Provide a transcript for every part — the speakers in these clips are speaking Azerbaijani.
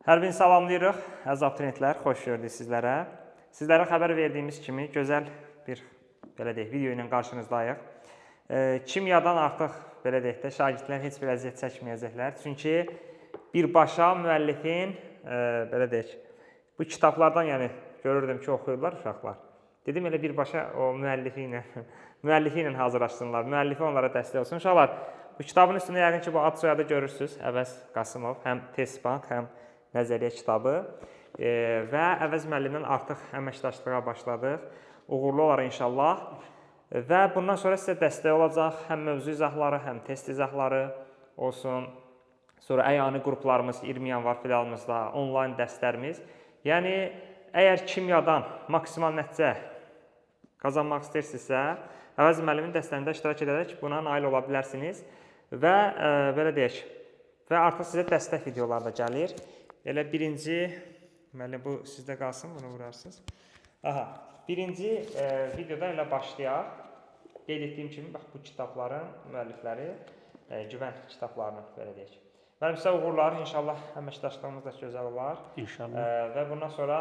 Hər birini salamlayırıq. Əziz abituriyentlər, xoş gördük sizlərə. Sizlərə xəbər verdiyimiz kimi gözəl bir belə deyək, video ilə qarşınızdayıq. Kimyadan artıq belə deyək də şagirdlər heç bir əziyyət çəkməyəcəklər. Çünki birbaşa müəllifin belə deyək, bu kitablardan yəni görürdüm ki, oxuyurlar uşaqlar. Dedim elə birbaşa o müəllifi ilə hazırlaşsınlar. Müəllifi onlara dəstək olsun. Uşaqlar, bu kitabın üstündə yəqin ki, bu ad soyadı görürsünüz. Əvəz Qasımov, həm test bank, həm nəzəriyyə kitabı və Əvəz müəllimlə artıq əməkdaşlığa başladıq. Uğurlu olar inşallah. Və bundan sonra sizə dəstək olacaq həm mövzu izahları, həm test izahları olsun. Sonra əyani qruplarımız 20 yanvar filialımızda, onlayn dərslərimiz. Yəni, əgər kimyadan maksimal nəticə qazanmaq istəyirsinizsə, Əvəz müəllimin dərslərində iştirak edərək buna nail ola bilərsiniz. Və belə deyək, və artıq sizə dəstək videolar da gəlir. Elə birinci, müəllim bu sizdə qalsın, bunu vurarsınız. Birinci videoda elə başlayaq. Qeyd etdiyim kimi, bax bu kitabların müəllifləri, güvən kitablarını belə deyək. Müəllim sizə uğurlar, inşallah əməkdaşlığımız da gözəl olar. İnşallah. Və bundan sonra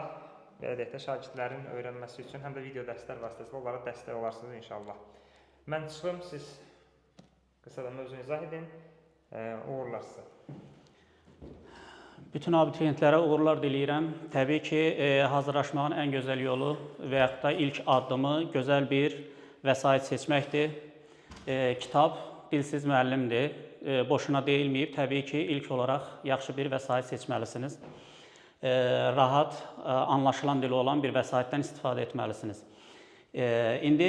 belə deyək də şagirdlərin öyrənməsi üçün həm də video dərslər vasitəsilə onlara dəstək olarsınız inşallah. Mən çıxım, siz qısa da mövzunu izah edin. Uğurlar sizə. Bütün abituriyentlərə uğurlar diləyirəm. Təbii ki, hazırlaşmağın ən gözəl yolu və yaxud da ilk addımı gözəl bir vəsait seçməkdir. Kitab dilsiz müəllimdir. Boşuna deyilməyib. Təbii ki, ilk olaraq yaxşı bir vəsait seçməlisiniz. Rahat, anlaşılan dili olan bir vəsaitdən istifadə etməlisiniz. İndi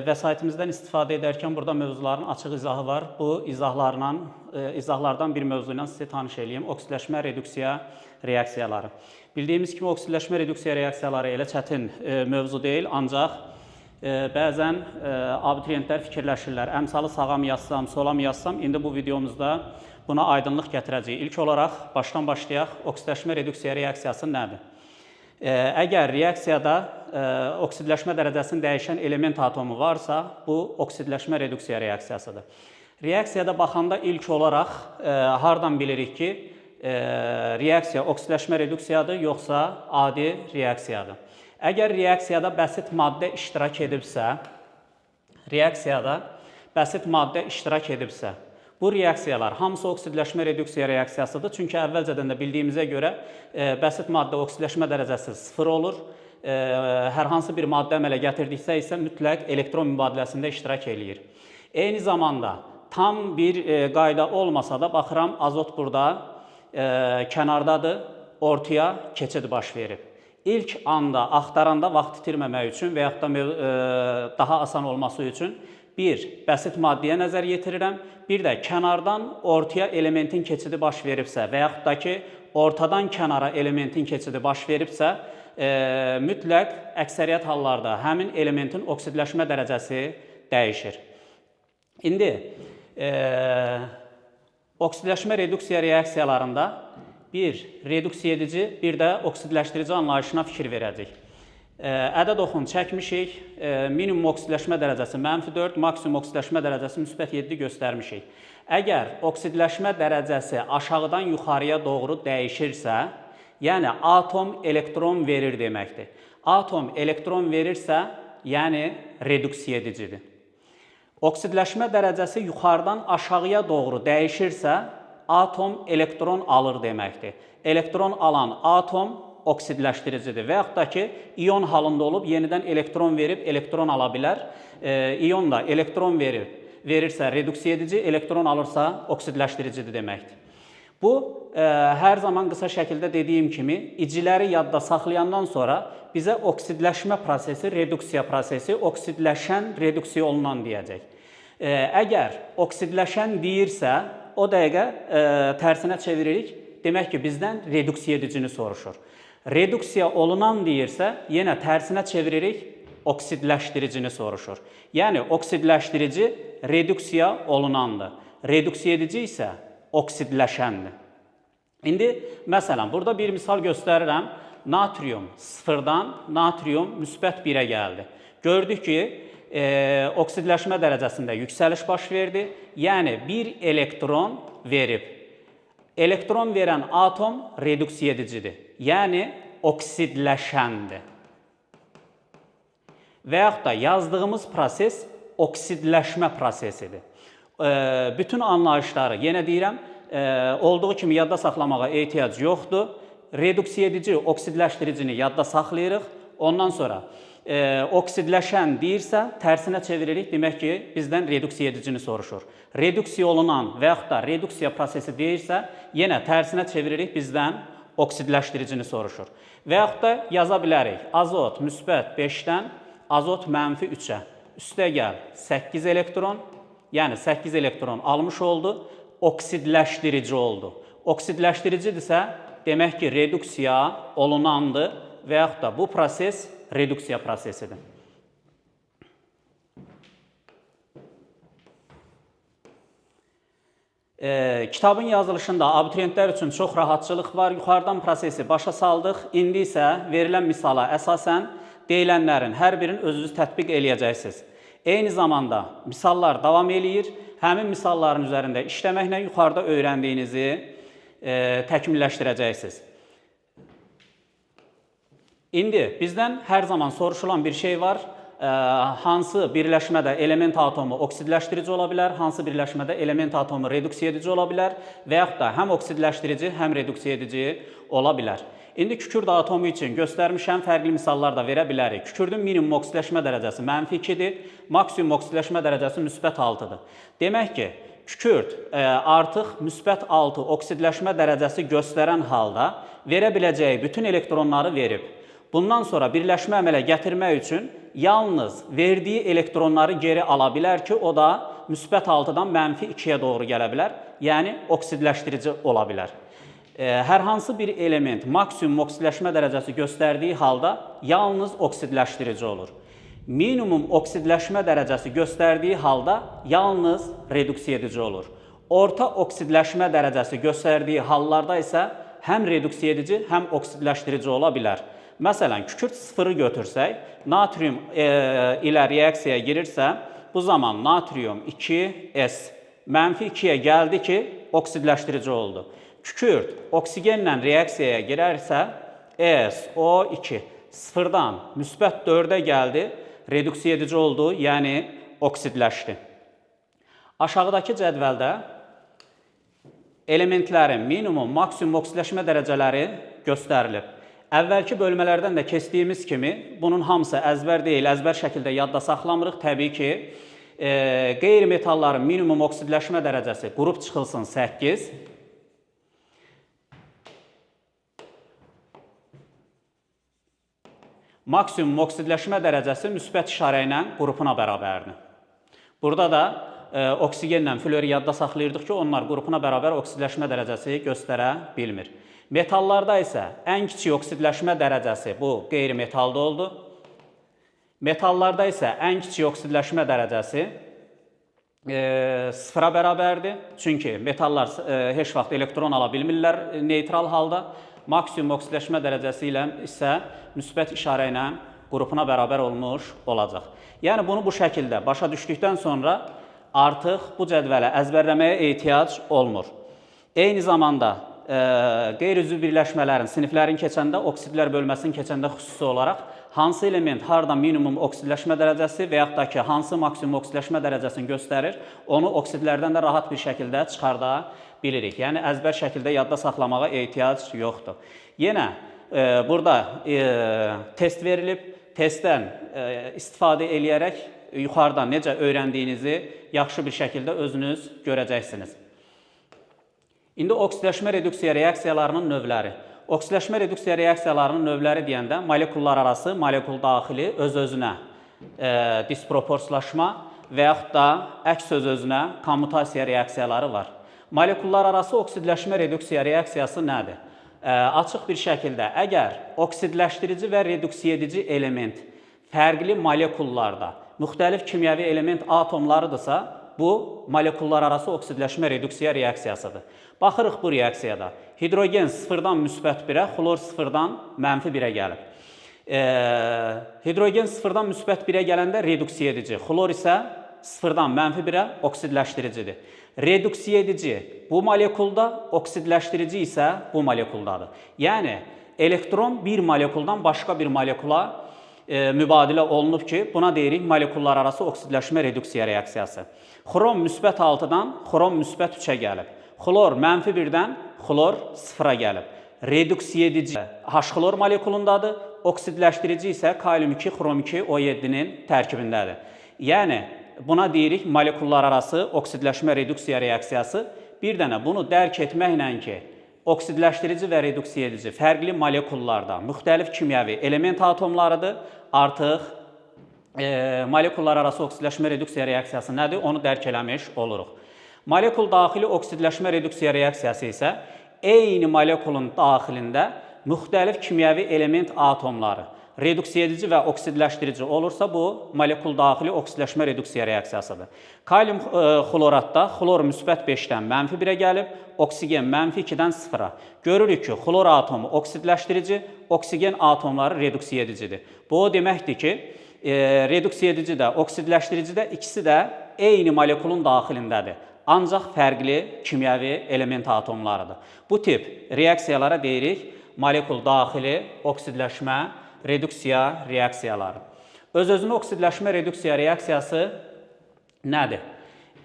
vəsaitimizdən istifadə edərkən burada mövzuların açıq izahı var. Bu izahlardan bir mövzu ilə sizi tanış edeyim. Oksidləşmə, reduksiya reaksiyaları. Bildiyimiz kimi oksidləşmə, reduksiya reaksiyaları elə çətin mövzu deyil, ancaq bəzən abituriyentlər fikirləşirlər. Əmsalı sağa mı yazsam, sola mı yazsam? İndi bu videomuzda buna aydınlıq gətirəcəyik. İlk olaraq başdan başlayaq. Oksidləşmə, reduksiya reaksiyası nədir? Əgər reaksiyada oksidləşmə dərəcəsini dəyişən element atomu varsa, bu oksidləşmə reduksiya reaksiyasıdır. Reaksiyada baxanda ilk olaraq hardan bilirik ki, reaksiya oksidləşmə reduksiyadır, yoxsa adi reaksiyadır? Əgər reaksiyada bəsit maddə iştirak edibsə, bu reaksiyalar hamısı oksidləşmə reduksiya reaksiyasıdır. Çünki əvvəlcədən də bildiyimizə görə bəsit maddə oksidləşmə dərəcəsi 0 olur. Hər hansı bir maddə əmələ gətirdiksə isə mütləq elektron mübadiləsində iştirak eləyir. Eyni zamanda tam bir qayda olmasa da baxıram azot burada kənardadır, ortaya keçid baş verib. İlk anda axtaranda vaxt itirməmək üçün və yaxud da daha asan olması üçün bir, bəsit maddəyə nəzər yetirirəm. Bir də kənardan ortaya elementin keçidi baş veribsə və yaxud da ki, ortadan kənara elementin keçidi baş veribsə, mütləq əksəriyyət hallarda həmin elementin oksidləşmə dərəcəsi dəyişir. İndi, oksidləşmə reduksiya reaksiyalarında bir reduksiya edici, bir də oksidləşdirici anlayışına fikir verəcək. Ədəd oxunu çəkmişik, minimum oksidləşmə dərəcəsi -4, maksimum oksidləşmə dərəcəsi -7 göstərmişik. Əgər oksidləşmə dərəcəsi aşağıdan yuxarıya doğru dəyişirsə, yəni atom elektron verir deməkdir. Atom elektron verirsə, yəni reduksiya edicidir. Oksidləşmə dərəcəsi yuxarıdan aşağıya doğru dəyişirsə, atom elektron alır deməkdir. Elektron alan atom oksidləşdiricidir və yaxud da ki, iyon halında olub, yenidən elektron verib, elektron ala bilər. İyon da elektron verirsə reduksiya edici, elektron alırsa oksidləşdiricidir deməkdir. Bu, hər zaman qısa şəkildə dediyim kimi, iciləri yadda saxlayandan sonra bizə oksidləşmə prosesi, reduksiya prosesi, oksidləşən, reduksiya olunan deyəcək. Əgər oksidləşən deyirsə, o dəqiqə tərsinə çeviririk, demək ki, bizdən reduksiya edicini soruşur. Reduksiya olunan deyirsə, yenə tərsinə çeviririk, oksidləşdiricini soruşur. Yəni, oksidləşdirici reduksiya olunandır. Reduksiya edici isə oksidləşəndir. İndi, məsələn, burada bir misal göstərirəm. Natrium 0-dan natrium müsbət 1-ə gəldi. Gördük ki, oksidləşmə dərəcəsində yüksəliş baş verdi. Yəni, bir elektron verib. Elektron verən atom reduksiya edicidir, yəni oksidləşəndir. Və yaxud da yazdığımız proses oksidləşmə prosesidir. Bütün anlayışları, yenə deyirəm, olduğu kimi yadda saxlamağa ehtiyac yoxdur. Reduksiya edici, oksidləşdiricini yadda saxlayırıq. Ondan sonra oksidləşən deyirsə, tərsinə çeviririk. Demək ki, bizdən reduksiya edicini soruşur. Reduksiya olunan və yaxud da reduksiya prosesi deyirsə, yenə tərsinə çeviririk. Bizdən oksidləşdiricini soruşur. Və yaxud da yaza bilərik. Azot müsbət 5-dən, azot mənfi 3-ə. Üstə gəl 8 elektron, yəni 8 elektron almış oldu. Oksidləşdirici oldu. Oksidləşdiricidirsə, demək ki, reduksiya olunandır və yaxud da bu proses reduksiya prosesidir. Kitabın yazılışında abituriyentlər üçün çox rahatçılıq var. Yuxarıdan prosesi başa saldıq. İndi isə verilən misala əsasən deyilənlərin hər birini özünüz tətbiq eləyəcəksiniz. Eyni zamanda misallar davam eləyir. Həmin misalların üzərində işləməklə yuxarıda öyrəndiyinizi təkmilləşdirəcəksiniz. İndi bizdən hər zaman soruşulan bir şey var. Hansı birləşmədə element atomu oksidləşdirici ola bilər, hansı birləşmədə element atomu reduksiya edici ola bilər və yaxud da həm oksidləşdirici, həm reduksiya edici ola bilər. İndi kükürd atomu üçün göstərmişəm, fərqli misallar da verə bilərik. Kükürdün minimum oksidləşmə dərəcəsi mənfi 2-dir, maksimum oksidləşmə dərəcəsi müsbət 6-dır. Demək ki, kükürd artıq müsbət 6 oksidləşmə dərəcəsi göstərən halda verə biləcəyi bütün elektronları verib. Bundan sonra birləşmə əmələ gətirmək üçün yalnız verdiyi elektronları geri ala bilər ki, o da müsbət 6-dan mənfi 2-yə doğru gələ bilər, yəni oksidləşdirici ola bilər. Hər hansı bir element maksimum oksidləşmə dərəcəsi göstərdiyi halda yalnız oksidləşdirici olur. Minimum oksidləşmə dərəcəsi göstərdiyi halda yalnız reduksiya edici olur. Orta oksidləşmə dərəcəsi göstərdiyi hallarda isə həm reduksiya edici, həm oksidləşdirici ola bilər. Məsələn, kükürt sıfırı götürsək, natrium ilə reaksiyaya girirsə, bu zaman natrium 2S mənfi 2-yə gəldi ki, oksidləşdirici oldu. Kükürt oksigenlə reaksiyaya girərsə, SO2 sıfırdan müsbət 4-ə gəldi, reduksiya edici oldu, yəni oksidləşdi. Aşağıdakı cədvəldə elementlərin minimum, maksimum oksidləşmə dərəcələri göstərilib. Əvvəlki bölmələrdən də keçdiyimiz kimi, bunun hamısı əzbər deyil, əzbər şəkildə yadda saxlamırıq. Təbii ki, qeyri-metalların minimum oksidləşmə dərəcəsi qrup çıxılsın 8. Maksimum oksidləşmə dərəcəsi müsbət işarə ilə qrupuna bərabərdir. Burada da oksigenlə flori yadda saxlayırdıq ki, onlar qrupuna bərabər oksidləşmə dərəcəsi göstərə bilmir. Metallarda isə ən kiçik oksidləşmə dərəcəsi bu qeyri-metalda oldu. Metallarda isə ən kiçik oksidləşmə dərəcəsi sıfıra bərabərdir. Çünki metallar heç vaxt elektron ala bilmirlər neytral halda. Maksimum oksidləşmə dərəcəsi ilə isə müsbət işarə ilə qrupuna bərabər olmuş olacaq. Yəni, bunu bu şəkildə başa düşdükdən sonra artıq bu cədvələ əzbərləməyə ehtiyac olmur. Eyni zamanda qeyri-üzv birləşmələrin, siniflərin keçəndə, oksidlər bölməsinin keçəndə xüsusi olaraq hansı element harada minimum oksidləşmə dərəcəsi və yaxud da ki, hansı maksimum oksidləşmə dərəcəsini göstərir, onu oksidlərdən də rahat bir şəkildə çıxarda bilirik. Yəni, əzbər şəkildə yadda saxlamağa ehtiyac yoxdur. Yenə, burada test verilib, testdən istifadə eləyərək yuxarıdan necə öyrəndiyinizi yaxşı bir şəkildə özünüz görəcəksiniz. İndi oksidləşmə reduksiya reaksiyalarının növləri. Oksidləşmə reduksiya reaksiyalarının növləri deyəndə molekullar arası, molekul daxili öz-özünə disproporslaşma və yaxud da əks öz-özünə kommutasiya reaksiyaları var. Molekullar arası oksidləşmə reduksiya reaksiyası nədir? Açıq bir şəkildə, əgər oksidləşdirici və reduksiya edici element fərqli molekullarda müxtəlif kimyəvi element atomlarıdırsa, bu molekullar arası oksidləşmə reduksiya reaksiyasıdır. Baxırıq bu reaksiyada. Hidrogen sıfırdan müsbət 1-ə, xlor sıfırdan mənfi 1-ə gəlib. Hidrogen sıfırdan müsbət 1-ə gələndə reduksiya edici, xlor isə sıfırdan mənfi 1-ə oksidləşdiricidir. Reduksiya edici bu molekulda, oksidləşdirici isə bu molekuldadır. Yəni, elektron bir molekuldan başqa bir molekula mübadilə olunub ki, buna deyirik molekullar arası oksidləşmə reduksiya reaksiyası. Xrom müsbət 6-dan xrom müsbət 3-ə gəlib. Xlor mənfi 1-dən xlor 0-a gəlib. Reduksiya edici H-xlor molekulundadır, oksidləşdirici isə kalium 2, xrom 2, O7-nin tərkibindədir. Yəni, buna deyirik molekullar arası oksidləşmə reduksiya reaksiyası. Bir dənə bunu dərk etməklə ki, oksidləşdirici və reduksiya edici fərqli molekullarda müxtəlif kimyəvi element atomlarıdır. Artıq molekullar arası oksidləşmə reduksiya reaksiyası nədir? Onu dərk eləmiş oluruq. Molekul daxili oksidləşmə reduksiya reaksiyası isə eyni molekulun daxilində müxtəlif kimyəvi element atomları reduksiya edici və oksidləşdirici olursa, bu molekul daxili oksidləşmə reduksiya reaksiyasıdır. Kalium xloratda xlor müsbət 5-dən mənfi 1-ə gəlib, oksigen mənfi 2-dən 0-a. Görürük ki, xlor atomu oksidləşdirici, oksigen atomları reduksiya edicidir. Bu o deməkdir ki, reduksiya edici də, oksidləşdirici də ikisi də eyni molekulun daxilindədir. Ancaq fərqli kimyəvi element atomlarıdır. Bu tip reaksiyalara deyirik molekul daxili oksidləşmə reduksiya reaksiyaları. Öz-özünə oksidləşmə reduksiya reaksiyası nədir?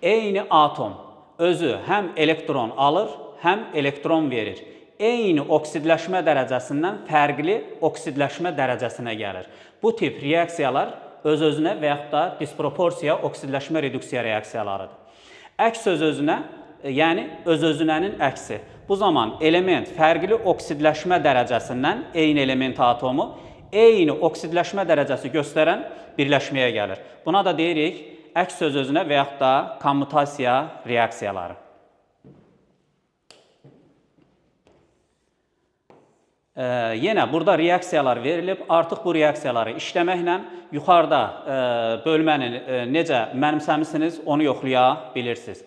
Eyni atom özü həm elektron alır, həm elektron verir. Eyni oksidləşmə dərəcəsindən fərqli oksidləşmə dərəcəsinə gəlir. Bu tip reaksiyalar öz-özünə və yaxud da disproporsiya oksidləşmə reduksiya reaksiyalarıdır. Əks öz-özünə, yəni öz-özünənin əksi. Bu zaman element fərqli oksidləşmə dərəcəsindən eyni element atomu eyni oksidləşmə dərəcəsi göstərən birləşməyə gəlir. Buna da deyirik əks öz-özünə və yaxud da kommutasiya reaksiyaları. Yenə burada reaksiyalar verilib. Artıq bu reaksiyaları işləməklə yuxarıda bölməni necə mənimsəmisiniz, onu yoxlaya bilirsiniz.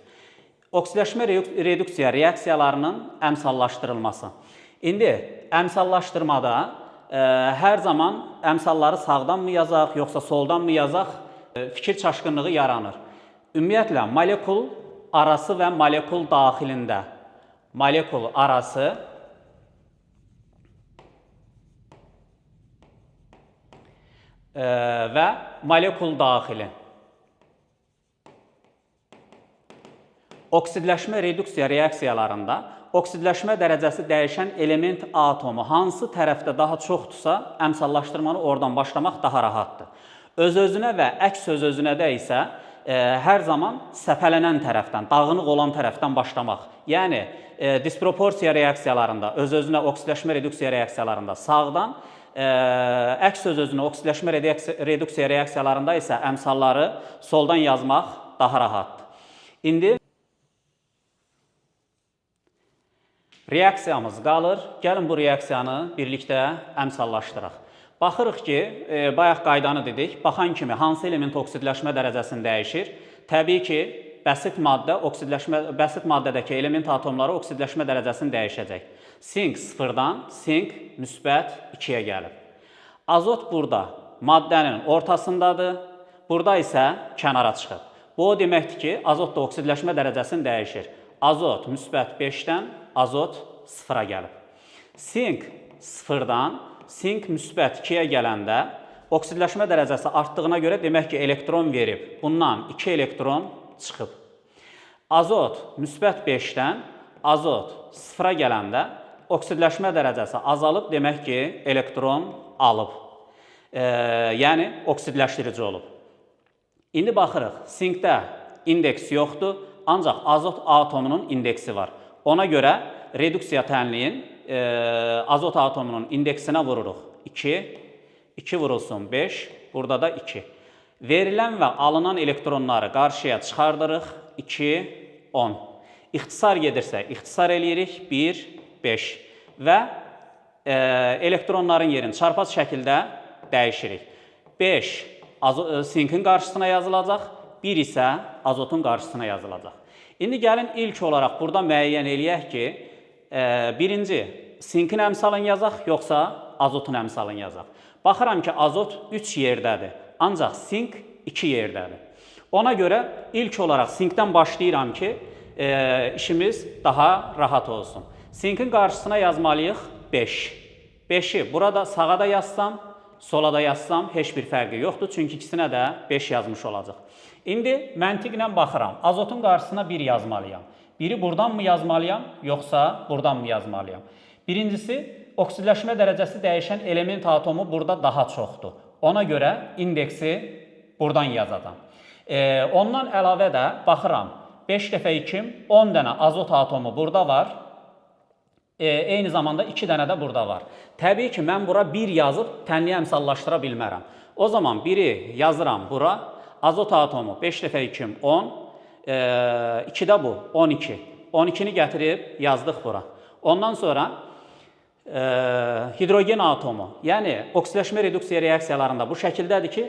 Oksidləşmə reduksiya reaksiyalarının əmsallaşdırılması. İndi əmsallaşdırmada hər zaman əmsalları sağdan mı yazaq, yoxsa soldan mı yazaq, fikir çaşqınlığı yaranır. Ümumiyyətlə, molekul arası və molekul daxilində molekul arası və molekul daxili oksidləşmə reduksiya reaksiyalarında oksidləşmə dərəcəsi dəyişən element atomu hansı tərəfdə daha çoxdursa, əmsallaşdırmanı oradan başlamaq daha rahatdır. Öz-özünə və əks öz-özünədə isə hər zaman səpələnən tərəfdən, dağınıq olan tərəfdən başlamaq. Yəni, disproporsiya reaksiyalarında, öz-özünə oksidləşmə reduksiya reaksiyalarında sağdan, əks öz-özünə oksidləşmə reduksiya reaksiyalarında isə əmsalları soldan yazmaq daha rahatdır. İndi reaksiyamız qalır. Gəlin bu reaksiyanı birlikdə əmsallaşdıraq. Baxırıq ki, bayaq qaydanı dedik. Baxan kimi hansı element oksidləşmə dərəcəsini dəyişir? Təbii ki, bəsit maddədəki element atomları oksidləşmə dərəcəsini dəyişəcək. Sink 0-dan sink müsbət 2-yə gəlib. Azot burada maddənin ortasındadır. Burada isə kənara çıxıb. Bu o deməkdir ki, azot da oksidləşmə dərəcəsini dəyişir. Azot müsbət 5-dən azot 0-a gəlib. Sink 0-dan sink müsbət 2-yə gələndə oksidləşmə dərəcəsi artdığına görə demək ki, elektron verib. Bundan 2 elektron çıxıb. Azot müsbət 5-dən azot 0-a gələndə oksidləşmə dərəcəsi azalıb, demək ki, elektron alıb. Yəni, oksidləşdirici olub. İndi baxırıq, sinkdə indeks yoxdur, ancaq azot atomunun indeksi var. Ona görə reduksiya tənliyin azot atomunun indeksinə vururuq. 2 vurulsun 5, burada da 2. Verilən və alınan elektronları qarşıya çıxardırıq. 2, 10. İxtisar gedirsə, ixtisar eləyirik. 1, 5. Və elektronların yerini çarpaz şəkildə dəyişirik. 5 sinkin qarşısına yazılacaq, 1 isə azotun qarşısına yazılacaq. İndi gəlin ilk olaraq burada müəyyən eləyək ki, birinci, sinkin əmsalını yazaq, yoxsa azotun əmsalını yazaq. Baxıram ki, azot 3 yerdədir, ancaq sink 2 yerdədir. Ona görə ilk olaraq sinkdən başlayıram ki, işimiz daha rahat olsun. Sinkin qarşısına yazmalıyıq 5. 5'i burada sağa da yazsam, sola da yazsam heç bir fərqi yoxdur. Çünki ikisinə də 5 yazmış olacaq. İndi məntiqlə baxıram. Azotun qarşısına 1 yazmalıyam. Biri buradan mı yazmalıyam, yoxsa buradan mı yazmalıyam? Birincisi, oksidləşmə dərəcəsi dəyişən element atomu burada daha çoxdur. Ona görə indeksi buradan yazacağam. Ondan əlavə də baxıram. 5 dəfə 2, 10 dənə azot atomu burada var. Eyni zamanda 2 dənə də burada var. Təbii ki, mən bura 1 yazıb tənliyi əmsallaşdıra bilmərəm. O zaman 1-i yazıram bura. Azot atomu 5 dəfə 2, 10. 2 də bu, 12. 12-ni gətirib yazdıq bura. Ondan sonra hidrogen atomu, yəni oksidləşmə reduksiya reaksiyalarında bu şəkildədir ki,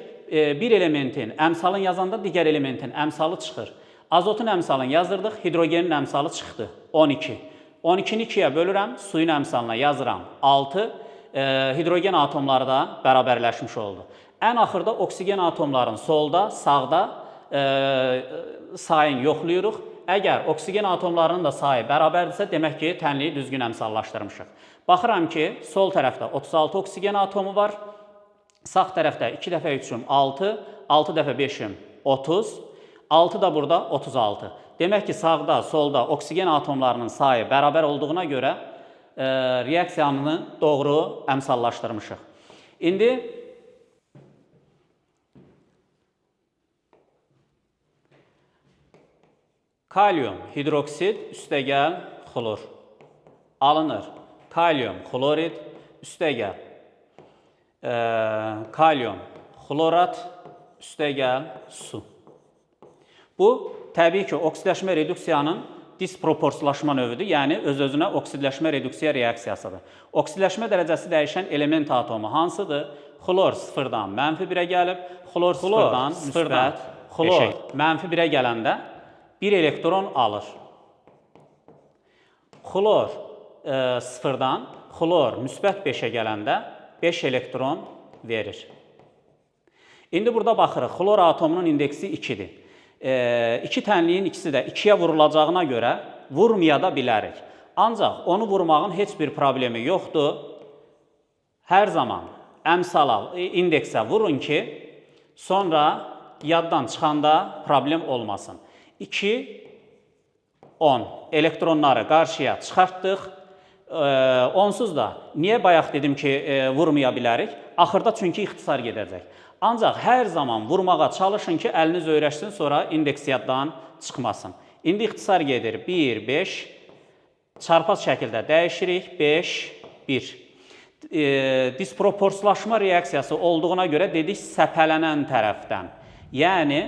bir elementin əmsalını yazanda digər elementin əmsalı çıxır. Azotun əmsalını yazırdıq, hidrogenin əmsalı çıxdı, 12. 12-ni 2-yə bölürəm, suyun əmsalına yazıram 6. Hidrogen atomları da bərabərləşmiş oldu. Ən axırda oksigen atomların solda, sağda sayını yoxlayırıq. Əgər oksigen atomlarının da sayı bərabərdirsə, demək ki, tənliyi düzgün əmsallaşdırmışıq. Baxıram ki, sol tərəfdə 36 oksigen atomu var. Sağ tərəfdə 2 dəfə 3-üm 6, 6 dəfə 5-üm 30, 6 da burada 36. Demək ki, sağda, solda oksigen atomlarının sayı bərabər olduğuna görə reaksiyanı doğru əmsallaşdırmışıq. İndi kalyum hidroksid üstəgəl xlor alınır. Kalyum xlorid üstəgəl kalyum xlorat üstəgəl su. Bu, təbii ki, oksidləşmə reduksiyanın disproporsiyalaşma növüdür, yəni öz-özünə oksidləşmə reduksiya reaksiyasıdır. Oksidləşmə dərəcəsi dəyişən element atomu hansıdır? Xlor 0-dan -1-ə gəlib, xlor 0-dan müsbət 5-ə. Xlor -1-ə gələndə 1 elektron alır. Xlor 0-dan xlor müsbət 5-ə gələndə 5 elektron verir. İndi burada baxırıq, xlor atomunun indeksi 2-dir. İki tənliyin ikisi də 2-yə vurulacağına görə vurmaya da bilərik. Ancaq onu vurmağın heç bir problemi yoxdur. Hər zaman əmsala, indeksə vurun ki, sonra yaddan çıxanda problem olmasın. 2, 10 elektronları qarşıya çıxartdıq. Onsuz da, niyə bayaq dedim ki, vurmaya bilərik? Axırda çünki ixtisar gedəcək. Ancaq hər zaman vurmağa çalışın ki, əliniz öyrəşsin, sonra indeks yaddan çıxmasın. İndi ixtisar gedir 1, 5, çarpaz şəkildə dəyişirik, 5, 1. Disproporsiyalaşma reaksiyası olduğuna görə dedik səpələnən tərəfdən. Yəni,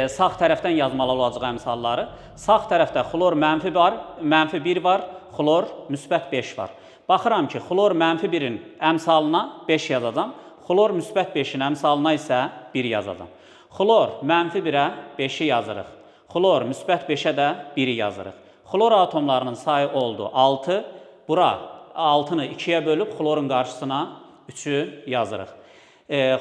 sağ tərəfdən yazmalı olacaq əmsalları. Sağ tərəfdə xlor -1 var, xlor müsbət 5 var. Baxıram ki, xlor -1-in əmsalına 5 yazacam. Xlor müsbət 5-in əmsalına isə 1 yazacam. Xlor -1-ə 5-i yazırıq. Xlor müsbət 5-ə də 1-i yazırıq. Xlor atomlarının sayı oldu 6. Bura 6-nı 2-yə bölüb xlorun qarşısına 3-ü yazırıq.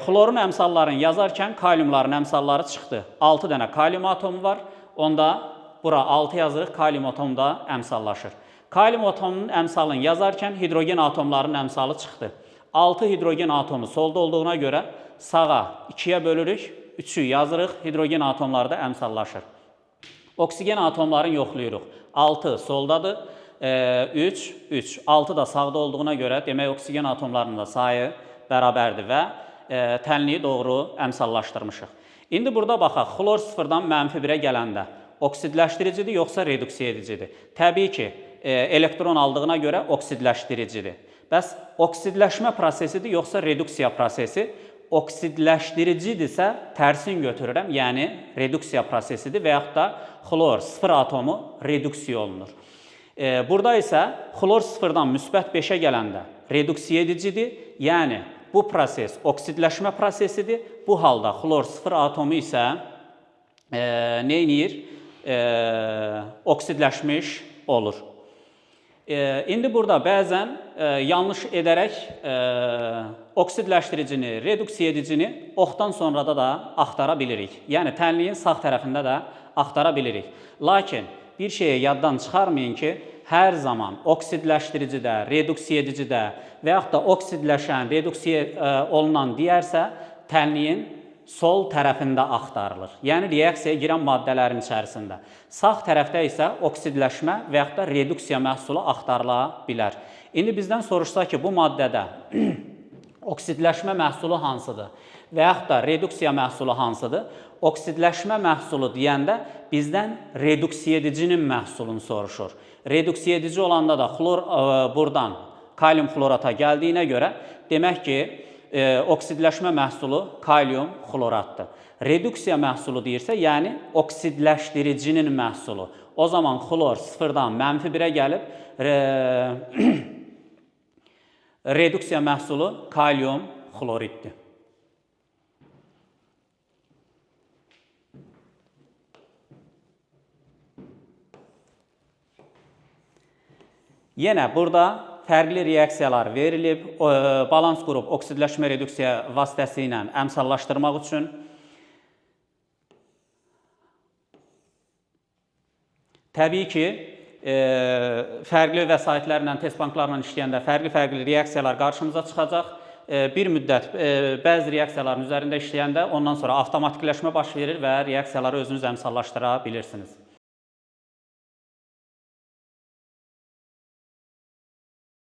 Xlorun əmsallarını yazarkən kalyumların əmsalları çıxdı. 6 dənə kalyum atomu var. Onda bura 6 yazırıq, kalyum atomu da əmsallaşır. Kalyum atomunun əmsalını yazarkən hidrogen atomlarının əmsalı çıxdı. 6 hidrogen atomu solda olduğuna görə sağa 2-yə bölürük, 3-ü yazırıq, hidrogen atomları da əmsallaşır. Oksigen atomlarını yoxlayırıq. 6 soldadır, 3, 3. 6 da sağda olduğuna görə demək oksigen atomlarının da sayı bərabərdir və tənliyi doğru əmsallaşdırmışıq. İndi burada baxaq, xlor 0-dan -1-ə gələndə oksidləşdiricidir, yoxsa reduksiya edicidir? Təbii ki, elektron aldığına görə oksidləşdiricidir. Bəs oksidləşmə prosesidir, yoxsa reduksiya prosesi? Oksidləşdiricidirsə tərsin götürürəm, yəni reduksiya prosesidir və yaxud da xlor 0 atomu reduksiya olunur. Burada isə xlor 0-dan müsbət 5-ə gələndə reduksiya edicidir, yəni bu proses oksidləşmə prosesidir. Bu halda xlor 0 atomu isə nə edir? Oksidləşmiş olur. İndi burada bəzən yanlış edərək oksidləşdiricini, reduksiya edicini oxdan sonra da axtara bilirik. Yəni tənliyin sağ tərəfində də axtara bilirik. Lakin bir şeyi yaddan çıxarmayın ki, hər zaman oksidləşdiricidə, reduksiya edicidə və yaxud da oksidləşən, reduksiya olunan deyərsə, tənliyin sol tərəfində axtarılır. Yəni reaksiyaya girən maddələrin içərisində. Sağ tərəfdə isə oksidləşmə və yaxud da reduksiya məhsulu axtarıla bilər. İndi bizdən soruşsa ki, bu maddədə oksidləşmə məhsulu hansıdır və yaxud da reduksiya məhsulu hansıdır? Oksidləşmə məhsulu deyəndə bizdən reduksiya edicinin məhsulunu soruşur. Reduksiya edici olanda da xlor buradan kalium xlorata gəldiyinə görə demək ki, oksidləşmə məhsulu kalium xloratdır. Reduksiya məhsulu deyirsə, yəni oksidləşdiricinin məhsulu. O zaman xlor sıfırdan -1-ə gəlib, reduksiya məhsulu kalium xloriddir. Yenə burada fərqli reaksiyalar verilib, balans qrup oksidləşmə reduksiya vasitəsilə əmsallaşdırmaq üçün. Təbii ki, fərqli vəsaitlərlə, test banklarla işləyəndə fərqli reaksiyalar qarşımıza çıxacaq. Bir müddət bəzi reaksiyaların üzərində işləyəndə ondan sonra avtomatikləşmə baş verir və reaksiyaları özünüz əmsallaşdıra bilirsiniz.